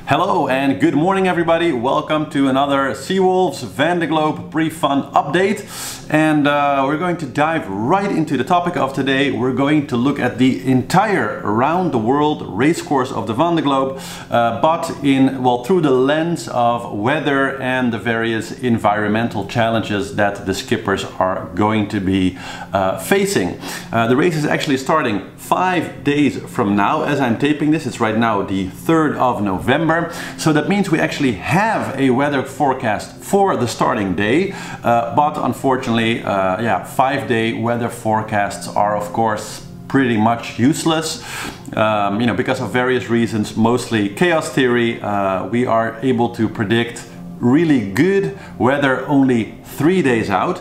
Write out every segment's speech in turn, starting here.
Hello and good morning everybody. Welcome to another Seawolves Vendee Globe pre-fun update. And we're going to dive right into the topic of today. We're going to look at the entire around the world racecourse of the Vendee Globe, but through the lens of weather and the various environmental challenges that the skippers are going to be facing. The race is actually starting 5 days from now. As I'm taping this, it's right now the 3rd of November. So that means we actually have a weather forecast for the starting day, but unfortunately, 5-day weather forecasts are of course pretty much useless, because of various reasons, mostly chaos theory. We are able to predict really good weather only 3 days out.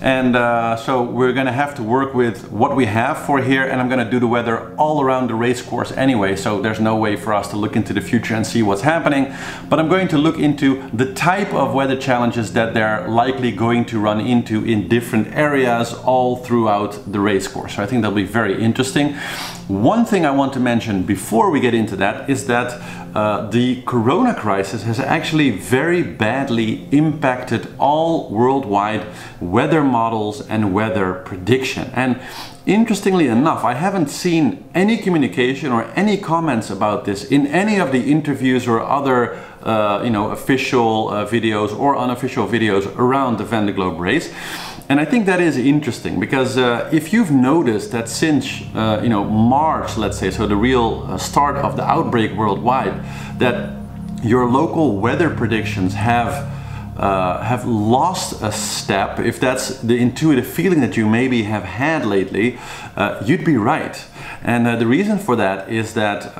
And so we're gonna have to work with what we have for here, and I'm gonna do the weather all around the race course anyway, so there's no way for us to look into the future and see what's happening. But I'm going to look into the type of weather challenges that they're likely going to run into in different areas all throughout the race course. So I think that'll be very interesting. One thing I want to mention before we get into that is that the corona crisis has actually very badly impacted all worldwide weather models and weather prediction. And interestingly enough, I haven't seen any communication or any comments about this in any of the interviews or other official videos or unofficial videos around the Vendee Globe race. And I think that is interesting because if you've noticed that since March, let's say, so the real start of the outbreak worldwide, that your local weather predictions have lost a step, if that's the intuitive feeling that you maybe have had lately, you'd be right. And the reason for that is that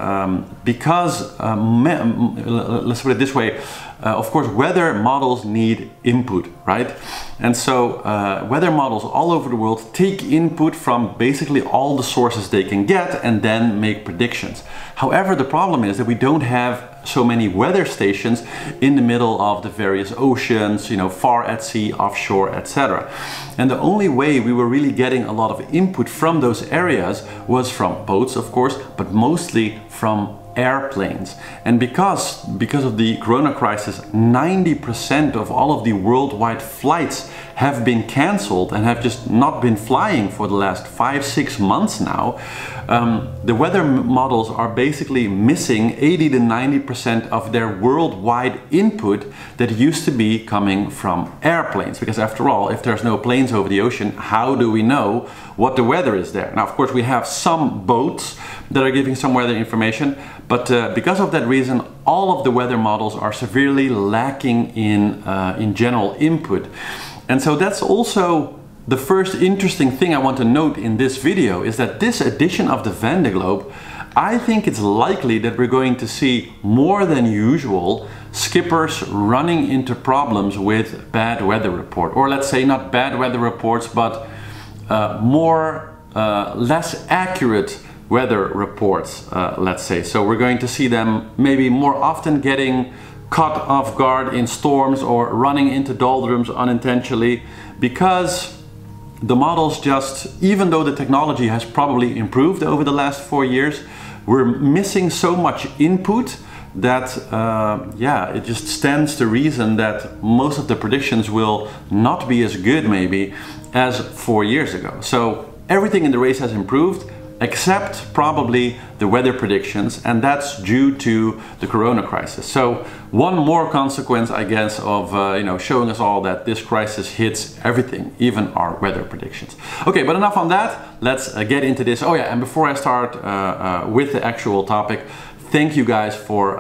because, let's put it this way, of course, weather models need input, right? And so weather models all over the world take input from basically all the sources they can get and then make predictions. However, the problem is that we don't have so many weather stations in the middle of the various oceans, far at sea, offshore, etc. And the only way we were really getting a lot of input from those areas was from boats, of course, but mostly from airplanes. And because of the corona crisis, 90% of all of the worldwide flights have been cancelled and have just not been flying for the last 5-6 months now. The weather models are basically missing 80 to 90% of their worldwide input that used to be coming from airplanes. Because after all, if there's no planes over the ocean, how do we know what the weather is there? Now, of course, we have some boats that are giving some weather information, but because of that reason, all of the weather models are severely lacking in general input. And so that's also the first interesting thing I want to note in this video, is that this edition of the Vendee Globe, I think it's likely that we're going to see more than usual skippers running into problems with bad weather report, or let's say not bad weather reports, but less accurate weather reports, let's say. So we're going to see them maybe more often getting caught off guard in storms or running into doldrums unintentionally, because the models just, even though the technology has probably improved over the last 4 years, we're missing so much input that it just stands to reason that most of the predictions will not be as good maybe as 4 years ago. So everything in the race has improved, except probably the weather predictions, and that's due to the corona crisis. So one more consequence, I guess, of showing us all that this crisis hits everything, even our weather predictions. Okay, but enough on that. Let's get into this. Oh yeah, and before I start with the actual topic, thank you guys for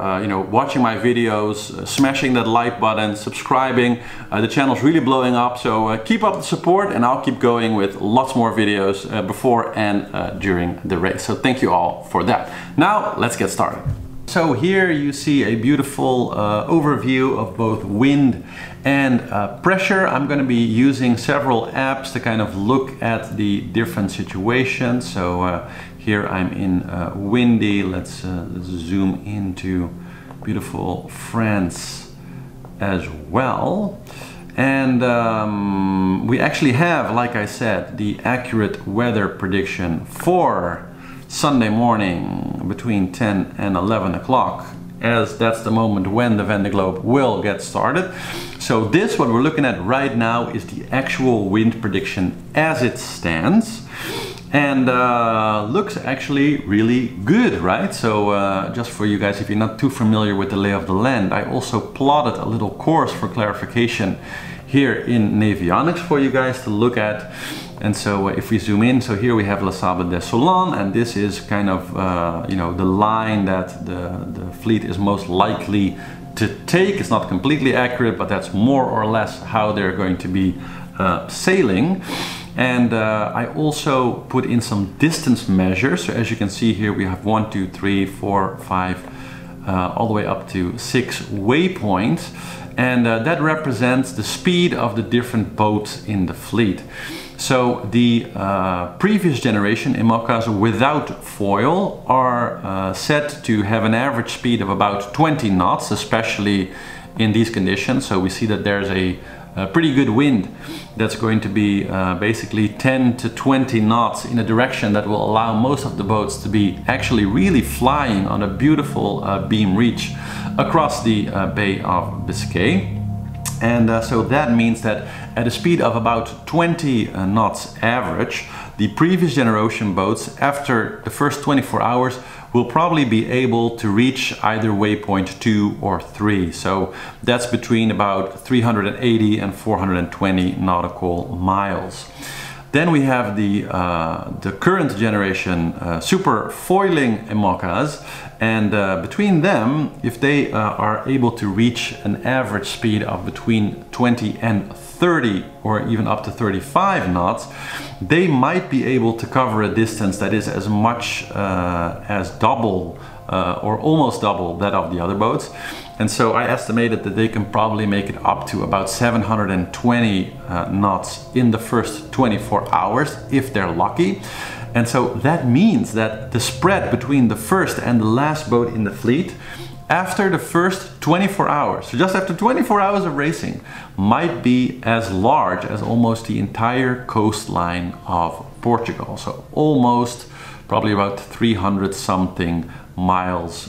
watching my videos, smashing that like button, subscribing. The channel's really blowing up, so keep up the support, and I'll keep going with lots more videos before and during the race. So thank you all for that. Now let's get started. So here you see a beautiful overview of both wind and pressure. I'm going to be using several apps to kind of look at the different situations. So here I'm in windy. Let's zoom into beautiful France as well. And we actually have, like I said, the accurate weather prediction for Sunday morning between 10 and 11 o'clock as that's the moment when the Vendee Globe will get started. So this, what we're looking at right now, is the actual wind prediction as it stands. And looks actually really good, right? So just for you guys, if you're not too familiar with the lay of the land, I also plotted a little course for clarification here in Navionics for you guys to look at. And so if we zoom in, so here we have La Sable des Solans, and this is kind of you know, the line that the fleet is most likely to take. It's not completely accurate, but that's more or less how they're going to be sailing. And I also put in some distance measures. So as you can see here, we have 1, 2, 3, 4, 5, all the way up to 6 waypoints. And that represents the speed of the different boats in the fleet. So the previous generation IMOCAs without foil are set to have an average speed of about 20 knots, especially in these conditions. So we see that there's a pretty good wind that's going to be basically 10 to 20 knots in a direction that will allow most of the boats to be actually really flying on a beautiful beam reach across the Bay of Biscay. And so that means that at a speed of about 20 knots average, the previous generation boats, after the first 24 hours, will probably be able to reach either waypoint 2 or 3. So that's between about 380 and 420 nautical miles. Then we have the current generation super foiling IMOCAs, and between them, if they are able to reach an average speed of between 20 and 30 or even up to 35 knots, they might be able to cover a distance that is as much as double or almost double that of the other boats. And so I estimated that they can probably make it up to about 720 knots in the first 24 hours if they're lucky. And so that means that the spread between the first and the last boat in the fleet after the first 24 hours, so just after 24 hours of racing, might be as large as almost the entire coastline of Portugal. So almost probably about 300 something miles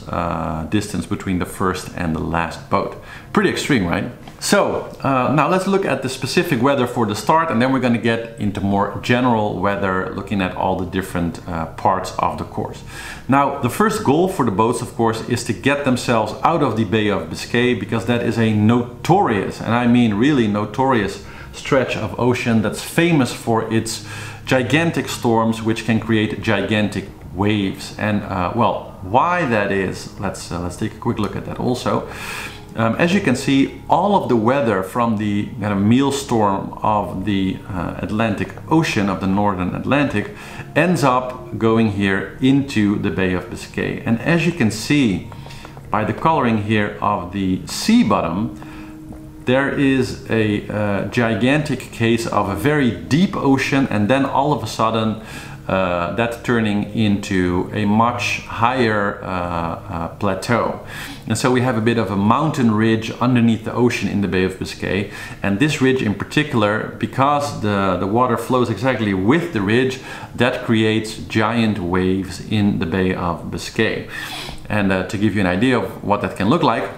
distance between the first and the last boat. Pretty extreme, right? So now let's look at the specific weather for the start, and then we're going to get into more general weather, looking at all the different parts of the course. Now, the first goal for the boats, of course, is to get themselves out of the Bay of Biscay, because that is a notorious, and I mean really notorious, stretch of ocean that's famous for its gigantic storms, which can create gigantic waves. And well, why that is, let's take a quick look at that also. As you can see, all of the weather from the kind of maelstrom of the Atlantic Ocean, of the Northern Atlantic, ends up going here into the Bay of Biscay. And as you can see by the coloring here of the sea bottom, there is a gigantic case of a very deep ocean, and then all of a sudden that turning into a much higher plateau. And so we have a bit of a mountain ridge underneath the ocean in the Bay of Biscay. And this ridge in particular, because the water flows exactly with the ridge, that creates giant waves in the Bay of Biscay. And to give you an idea of what that can look like,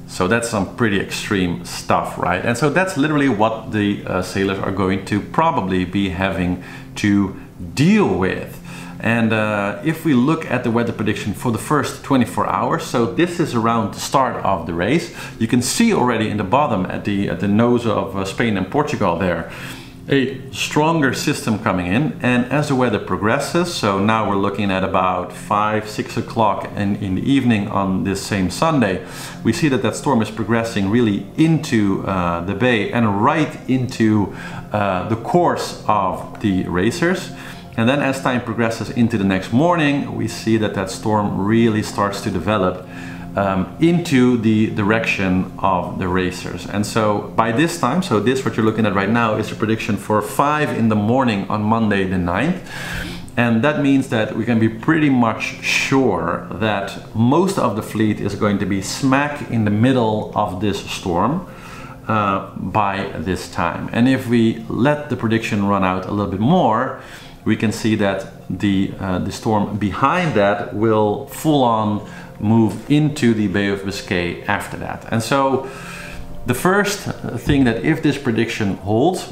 so that's some pretty extreme stuff, right? And so that's literally what the sailors are going to probably be having to deal with. And if we look at the weather prediction for the first 24 hours, so this is around the start of the race, you can see already in the bottom at the nose of Spain and Portugal there, a stronger system coming in. And as the weather progresses, so now we're looking at about 5, 6 o'clock in the evening on this same Sunday, we see that that storm is progressing really into the bay and right into the course of the racers. And then as time progresses into the next morning, we see that that storm really starts to develop into the direction of the racers. And so by this time, so this what you're looking at right now is a prediction for 5 in the morning on Monday the 9th. And that means that we can be pretty much sure that most of the fleet is going to be smack in the middle of this storm by this time. And if we let the prediction run out a little bit more, we can see that the storm behind that will full on move into the Bay of Biscay after that. And so the first thing that if this prediction holds,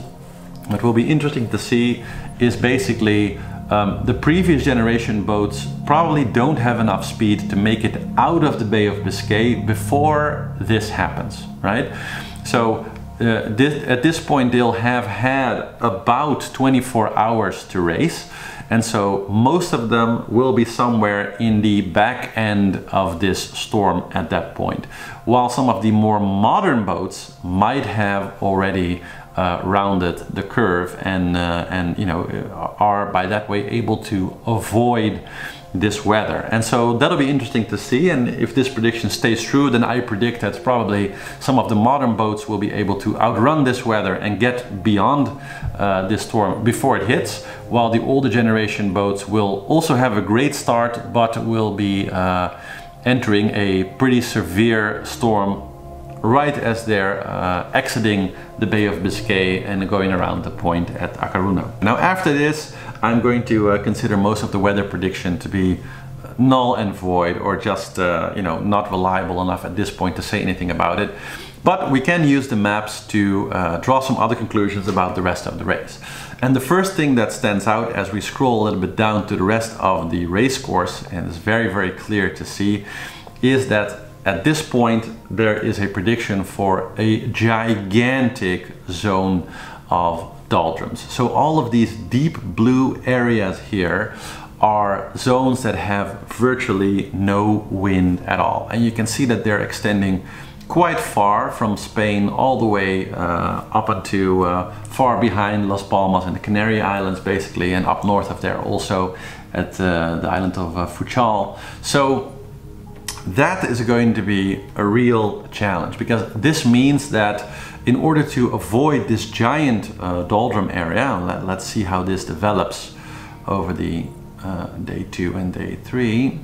what will be interesting to see is basically the previous generation boats probably don't have enough speed to make it out of the Bay of Biscay before this happens, right? So at this point they'll have had about 24 hours to race, and so most of them will be somewhere in the back end of this storm at that point, while some of the more modern boats might have already rounded the curve and you know, are by that way able to avoid this weather. And so that'll be interesting to see, and if this prediction stays true, then I predict that probably some of the modern boats will be able to outrun this weather and get beyond this storm before it hits, while the older generation boats will also have a great start but will be entering a pretty severe storm right as they're exiting the Bay of Biscay and going around the point at Akaruna. Now after this, I'm going to consider most of the weather prediction to be null and void, or just you know, not reliable enough at this point to say anything about it. But we can use the maps to draw some other conclusions about the rest of the race. And the first thing that stands out as we scroll a little bit down to the rest of the race course, and it's very, very clear to see, is that at this point there is a prediction for a gigantic zone of doldrums. So all of these deep blue areas here are zones that have virtually no wind at all. And you can see that they're extending quite far from Spain all the way up into far behind Las Palmas and the Canary Islands basically, and up north of there also at the island of Funchal. So that is going to be a real challenge, because this means that in order to avoid this giant doldrum area, let's see how this develops over the day 2 and day 3.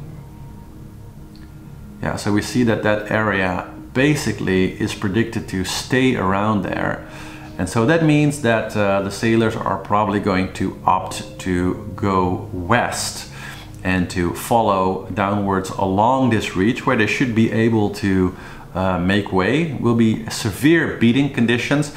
Yeah, so we see that that area basically is predicted to stay around there. And so that means that the sailors are probably going to opt to go west and to follow downwards along this reach, where they should be able to make way. Will be severe beating conditions,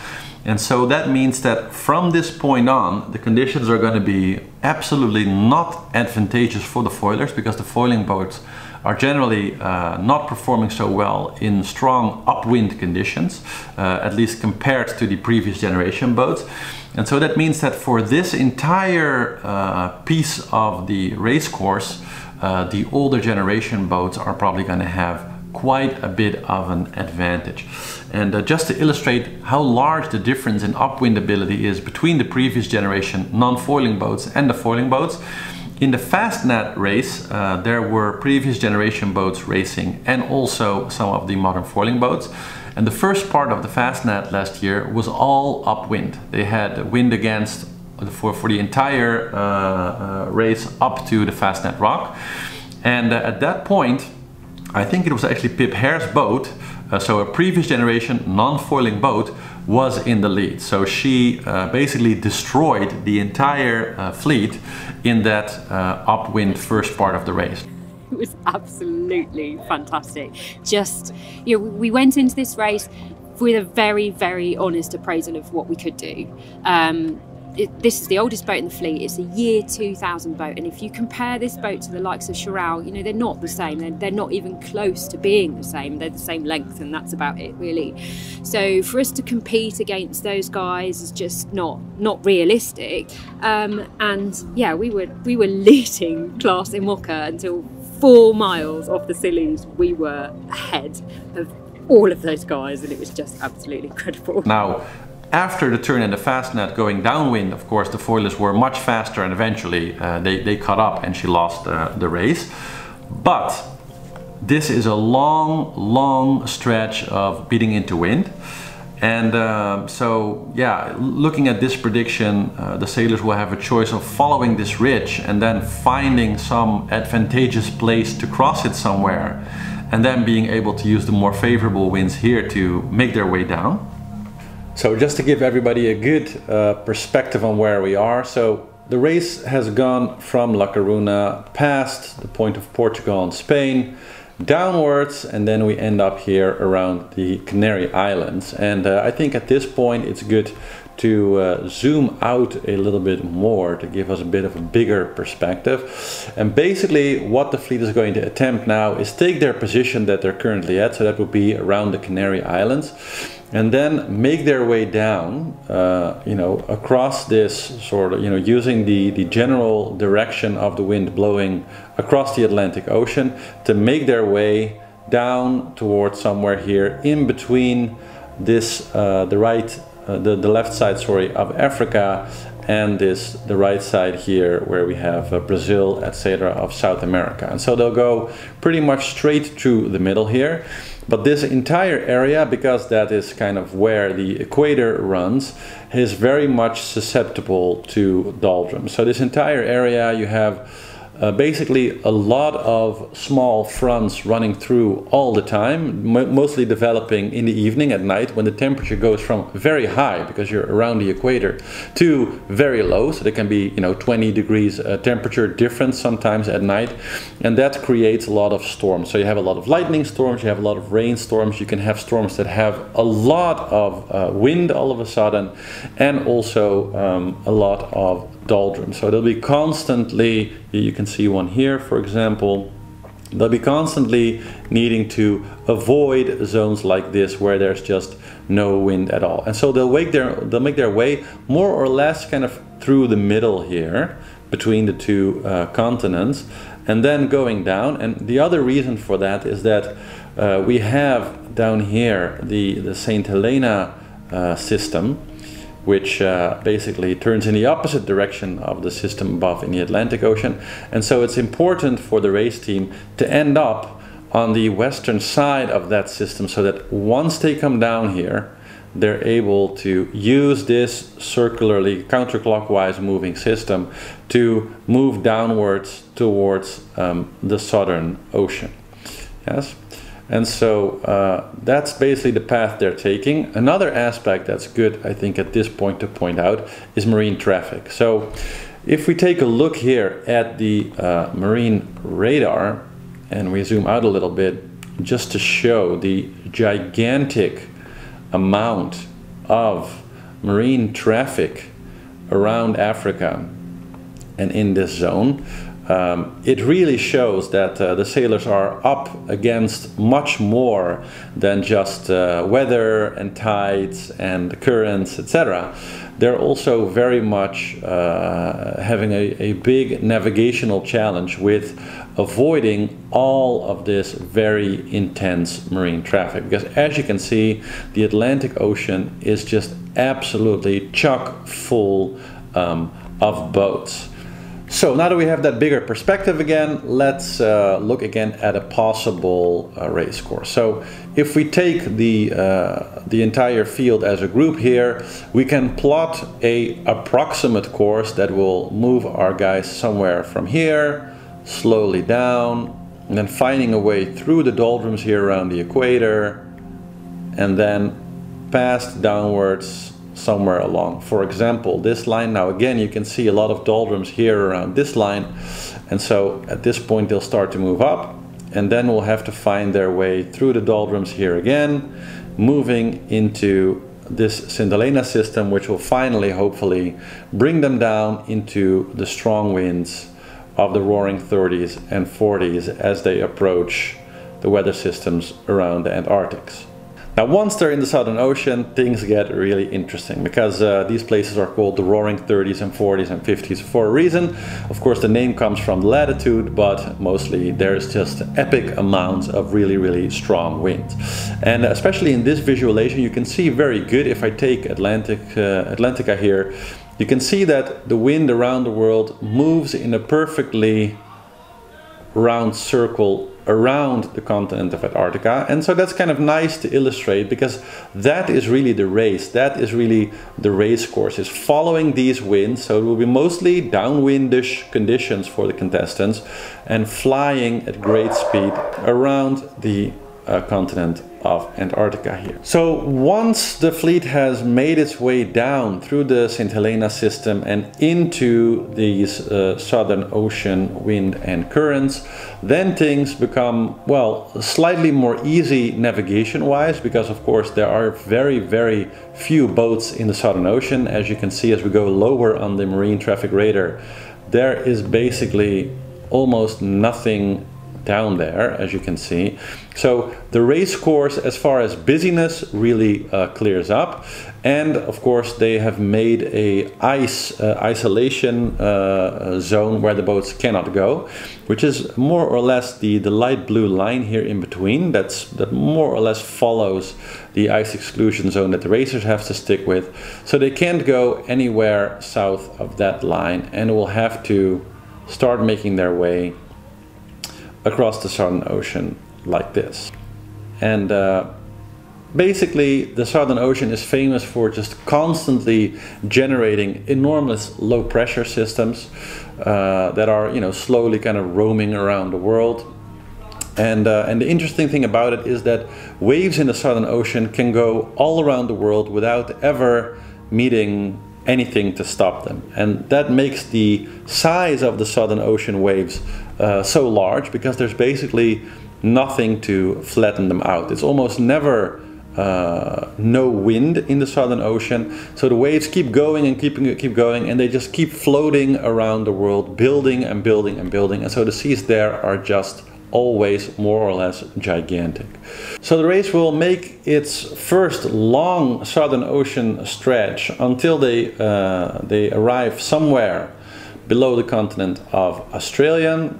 and so that means that from this point on the conditions are going to be absolutely not advantageous for the foilers, because the foiling boats are generally not performing so well in strong upwind conditions, at least compared to the previous generation boats. And so that means that for this entire piece of the race course, the older generation boats are probably going to have quite a bit of an advantage. And just to illustrate how large the difference in upwind ability is between the previous generation non-foiling boats and the foiling boats, in the Fastnet race there were previous generation boats racing and also some of the modern foiling boats. And the first part of the Fastnet last year was all upwind. They had wind against for the entire race up to the Fastnet Rock. And at that point, I think it was actually Pip Hare's boat, so a previous generation non-foiling boat, was in the lead. So she basically destroyed the entire fleet in that upwind first part of the race. It was absolutely fantastic. Just, you know, we went into this race with a very, very honest appraisal of what we could do. This is the oldest boat in the fleet. It's a year 2000 boat, and if you compare this boat to the likes of Chirao, you know, they're not the same. They're not even close to being the same. They're the same length, and that's about it, really. So for us to compete against those guys is just not realistic. And yeah, we were leading class IMOCA until 4 miles off the Scillies. We were ahead of all of those guys, and it was just absolutely incredible. Now, after the turn in the fastnet going downwind, of course, the foilers were much faster and eventually they caught up and she lost the race. But this is a long stretch of beating into wind. And so, yeah, looking at this prediction, the sailors will have a choice of following this ridge and then finding some advantageous place to cross it somewhere, and then being able to use the more favorable winds here to make their way down. So just to give everybody a good perspective on where we are. So the race has gone from La Coruna past the point of Portugal and Spain, downwards, and then we end up here around the Canary Islands. And I think at this point it's good to zoom out a little bit more to give us a bit of a bigger perspective. And basically what the fleet is going to attempt now is take their position that they're currently at, so that would be around the Canary Islands, and then make their way down, you know, across this sort of, you know, using the general direction of the wind blowing across the Atlantic Ocean to make their way down towards somewhere here in between this, the left side, sorry, of Africa, and the right side here where we have Brazil, etc., of South America. And so they'll go pretty much straight through the middle here. But this entire area, because that is kind of where the equator runs, is very much susceptible to doldrums. So this entire area, you have basically a lot of small fronts running through all the time, mostly developing in the evening, at night, when the temperature goes from very high, because you're around the equator, to very low. So there can be, you know, 20 degrees temperature difference sometimes at night, and that creates a lot of storms. So you have a lot of lightning storms, you have a lot of rain storms, you can have storms that have a lot of wind all of a sudden, and also a lot of doldrums. So they'll be constantly, you can see one here for example, they'll be constantly needing to avoid zones like this where there's just no wind at all. And so they'll make their way more or less kind of through the middle here between the two continents, and then going down. And the other reason for that is that we have down here the St. Helena system, which basically turns in the opposite direction of the system above in the Atlantic Ocean. And so it's important for the race team to end up on the western side of that system, so that once they come down here, they're able to use this circularly counterclockwise moving system to move downwards towards the Southern Ocean. Yes. And so that's basically the path they're taking. Another aspect that's good, I think, at this point to point out is marine traffic. So if we take a look here at the marine radar, and we zoom out a little bit just to show the gigantic amount of marine traffic around Africa and in this zone, it really shows that the sailors are up against much more than just weather and tides and currents, etc. They're also very much having a big navigational challenge with avoiding all of this very intense marine traffic. Because as you can see, the Atlantic Ocean is just absolutely chock full of boats. So now that we have that bigger perspective again, let's look again at a possible race course. So if we take the entire field as a group here, we can plot a approximate course that will move our guys somewhere from here, slowly down, and then finding a way through the doldrums here around the equator, and then past downwards somewhere along. For example, this line, now again you can see a lot of doldrums here around this line, and so at this point they'll start to move up, and then we'll have to find their way through the doldrums here again, moving into this St. Helena system, which will finally hopefully bring them down into the strong winds of the roaring 30s and 40s as they approach the weather systems around the Antarctics. Now, once they're in the Southern Ocean, things get really interesting, because these places are called the Roaring 30s and 40s and 50s for a reason. Of course, the name comes from the latitude, but mostly there's just epic amounts of really, really strong winds. And especially in this visualization, you can see very good, if I take Atlantica here, you can see that the wind around the world moves in a perfectly round circle around the continent of Antarctica. And so that's kind of nice to illustrate, because that is really the race. That is really the race course, is following these winds. So it will be mostly downwindish conditions for the contestants and flying at great speed around the continent of Antarctica here. So once the fleet has made its way down through the St. Helena system and into these Southern Ocean wind and currents, then things become, well, slightly more easy navigation wise, because of course there are very, very few boats in the Southern Ocean. As you can see, as we go lower on the marine traffic radar, there is basically almost nothing down there, as you can see. So the race course, as far as busyness, really clears up. And of course they have made a isolation zone where the boats cannot go, which is more or less the light blue line here in between. That more or less follows the ice exclusion zone that the racers have to stick with. So they can't go anywhere south of that line, and will have to start making their way across the Southern Ocean like this. And basically the Southern Ocean is famous for just constantly generating enormous low pressure systems that are, you know, slowly kind of roaming around the world. And the interesting thing about it is that waves in the Southern Ocean can go all around the world without ever meeting anything to stop them. And that makes the size of the Southern Ocean waves so large, because there's basically nothing to flatten them out. It's almost never no wind in the Southern Ocean, so the waves keep going and keep going, and they just keep floating around the world, building and building and building, and so the seas there are just always more or less gigantic. So the race will make its first long Southern Ocean stretch until they arrive somewhere below the continent of Australia,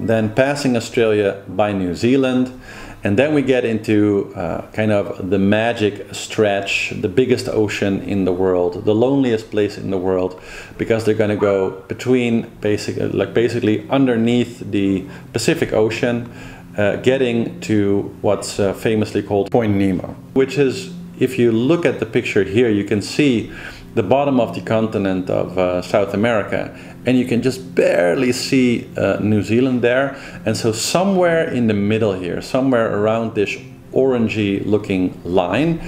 then passing Australia by New Zealand, and then we get into kind of the magic stretch, the biggest ocean in the world, the loneliest place in the world, because they're going to go between basically underneath the Pacific Ocean, getting to what's famously called Point Nemo, which is, if you look at the picture here, you can see the bottom of the continent of South America, and you can just barely see New Zealand there. And so somewhere in the middle here, somewhere around this orangey looking line,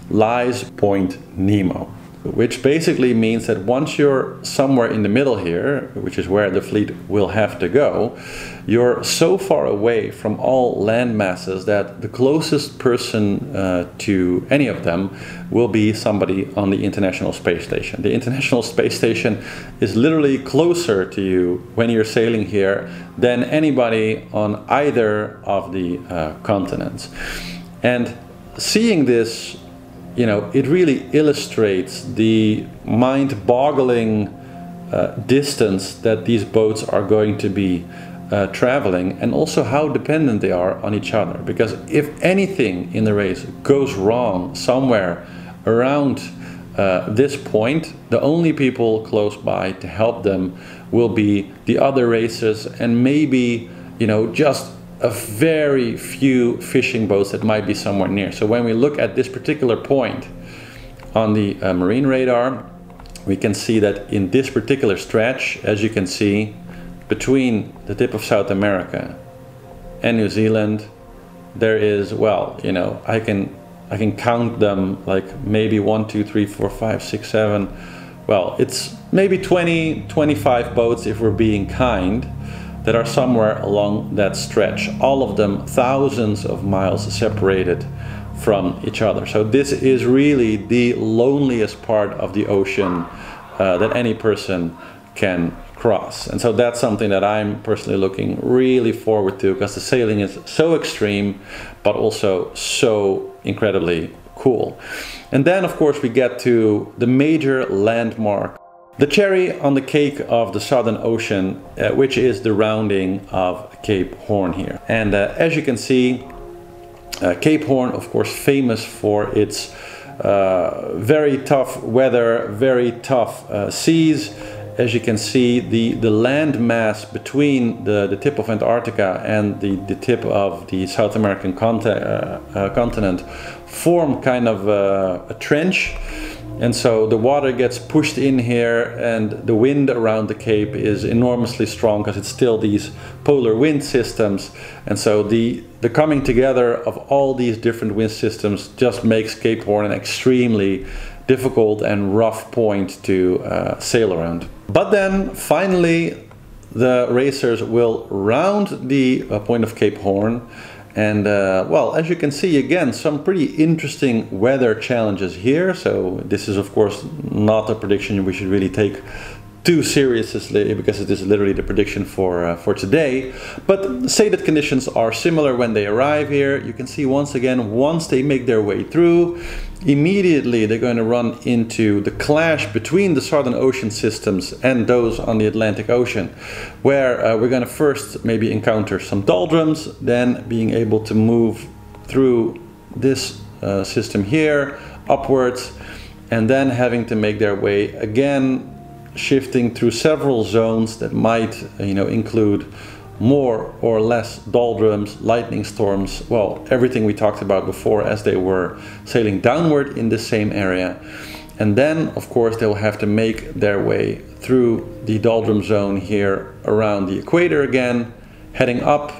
lies Point Nemo, which basically means that once you're somewhere in the middle here, which is where the fleet will have to go, you're so far away from all land masses that the closest person to any of them will be somebody on the International Space Station. The International Space Station is literally closer to you when you're sailing here than anybody on either of the continents. And seeing this, you know, it really illustrates the mind-boggling distance that these boats are going to be traveling, and also how dependent they are on each other. Because if anything in the race goes wrong somewhere around this point, the only people close by to help them will be the other racers, and maybe, you know, just a very few fishing boats that might be somewhere near. So when we look at this particular point on the marine radar, we can see that in this particular stretch, as you can see, between the tip of South America and New Zealand, there is, well, you know, I can count them, like maybe 1, 2, 3, 4, 5, 6, 7. Well, it's maybe 20, 25 boats, if we're being kind, that are somewhere along that stretch, all of them thousands of miles separated from each other. So this is really the loneliest part of the ocean that any person can cross. And so that's something that I'm personally looking really forward to, because the sailing is so extreme, but also so incredibly cool. And then of course we get to the major landmark, the cherry on the cake of the Southern Ocean, which is the rounding of Cape Horn here. And as you can see, Cape Horn, of course, famous for its very tough weather, very tough seas. As you can see, the land mass between the tip of Antarctica and the tip of the South American continent form kind of a trench. And so the water gets pushed in here, and the wind around the Cape is enormously strong because it's still these polar wind systems. And so the coming together of all these different wind systems just makes Cape Horn an extremely difficult and rough point to sail around. But then finally the racers will round the point of Cape Horn. And well, as you can see, again, some pretty interesting weather challenges here. So this is of course not a prediction we should really take too seriously, because it is literally the prediction for today. But say that conditions are similar when they arrive here. You can see once again, once they make their way through, immediately they're going to run into the clash between the Southern Ocean systems and those on the Atlantic Ocean, where we're going to first maybe encounter some doldrums, then being able to move through this system here upwards, and then having to make their way again, shifting through several zones that might, you know, include more or less doldrums, lightning storms, well, everything we talked about before as they were sailing downward in the same area. And then, of course, they'll have to make their way through the doldrum zone here around the equator again, heading up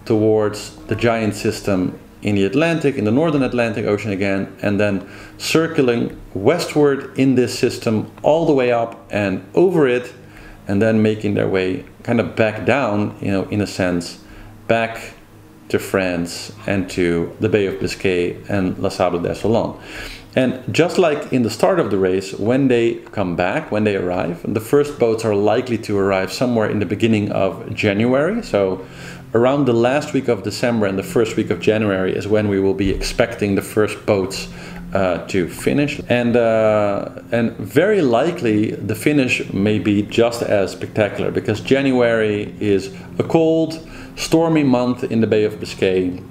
towards the giant system in the Atlantic, in the Northern Atlantic Ocean again, and then circling westward in this system all the way up and over it, and then making their way kind of back down, you know, in a sense, back to France and to the Bay of Biscay and La Sable d'Essoulan. And just like in the start of the race, when they come back, when they arrive, the first boats are likely to arrive somewhere in the beginning of January. So around the last week of December and the first week of January is when we will be expecting the first boats to finish. And very likely the finish may be just as spectacular, because January is a cold, stormy month in the Bay of Biscay.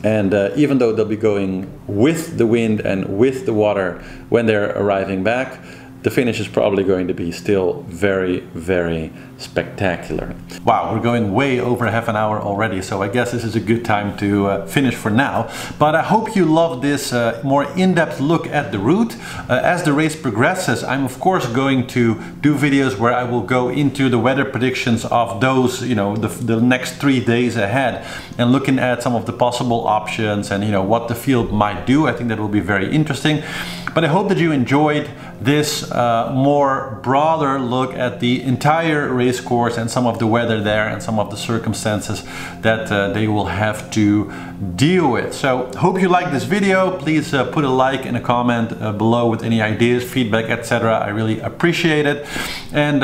And even though they'll be going with the wind and with the water when they're arriving back, the finish is probably going to be still very, very spectacular. Wow, we're going way over half an hour already, so I guess this is a good time to finish for now. But I hope you love this more in-depth look at the route. As the race progresses, I'm of course going to do videos where I will go into the weather predictions of those, you know, the next 3 days ahead, and looking at some of the possible options and, you know, what the field might do. I think that will be very interesting. But I hope that you enjoyed this more broader look at the entire race course and some of the weather there and some of the circumstances that they will have to deal with. So hope you like this video. Please put a like and a comment below with any ideas, feedback, etc. I really appreciate it. And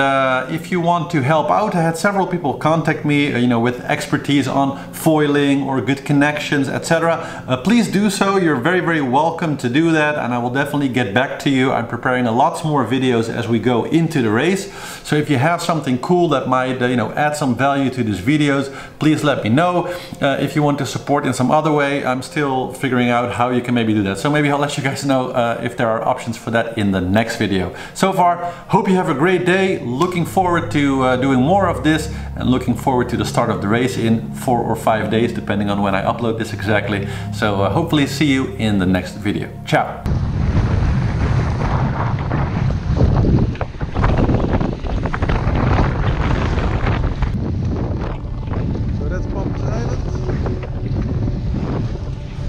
if you want to help out, I had several people contact me, you know, with expertise on foiling or good connections, etc. Please do so. You're very, very welcome to do that, and I will definitely get back to you. I'm preparing a lot more videos as we go into the race. So if you have something cool that might, you know, add some value to these videos, please let me know. If you want to support in some other way, I'm still figuring out how you can maybe do that. So maybe I'll let you guys know if there are options for that in the next video. So far, hope you have a great day. Looking forward to doing more of this, and looking forward to the start of the race in 4 or 5 days, depending on when I upload this exactly. So hopefully see you in the next video. Ciao.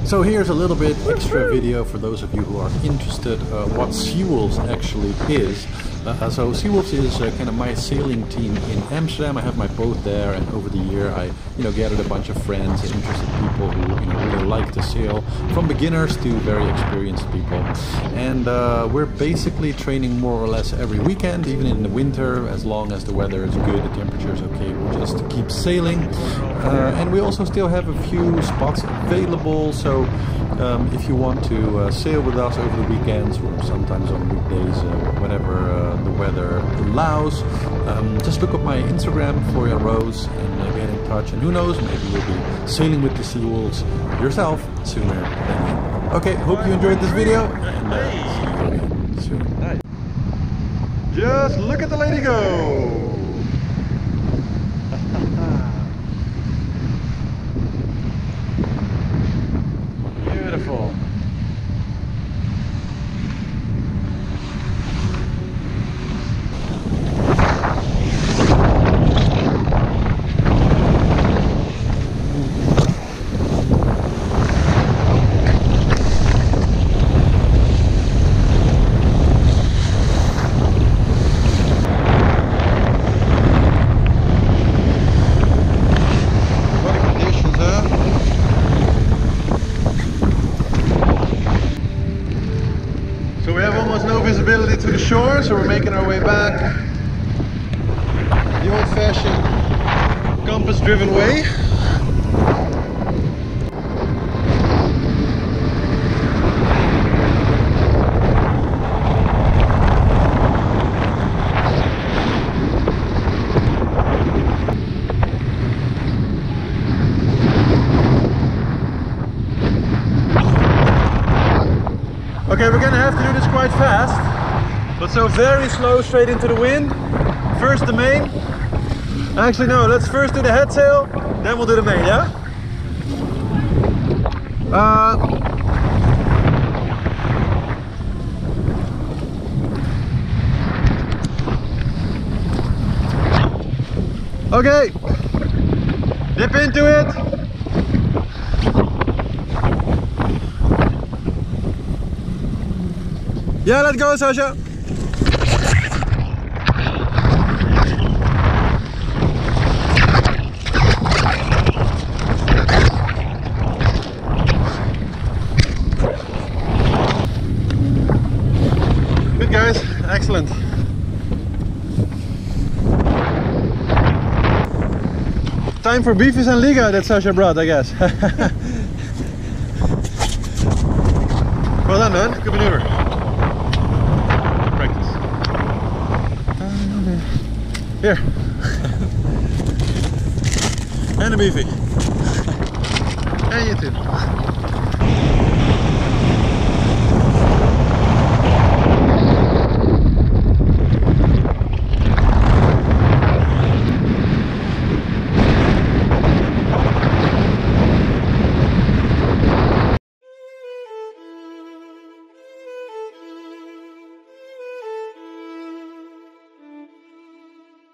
So here's a little bit extra video for those of you who are interested what SeaWolves actually is. So Seawolves is kind of my sailing team in Amsterdam. I have my boat there, and over the year I gathered a bunch of friends and interested people who really like to sail, from beginners to very experienced people. And we're basically training more or less every weekend, even in the winter, as long as the weather is good, the temperature is okay, we'll just keep sailing. And we also still have a few spots available, so if you want to sail with us over the weekends or sometimes on weekdays, whenever the weather allows, just look up my Instagram, Florian Rose, and get in touch. And who knows, maybe you'll be sailing with the Seawolves yourself sooner than later. Okay, hope you enjoyed this video, and see you again soon. Just look at the lady go! Beautiful. So we have almost no visibility to the shore, so we're making our way back the old-fashioned compass-driven way. Okay, we're gonna have to do this quite fast, but so very slow straight into the wind. First the main. Actually no, let's first do the head sail, then we'll do the main, yeah? Okay, dip into it. Yeah, let's go, Sasha. Good, guys. Excellent. Time for beefies and liga that Sasha brought, I guess. Well done, man. Good maneuver. Here. And a beefy. And you too.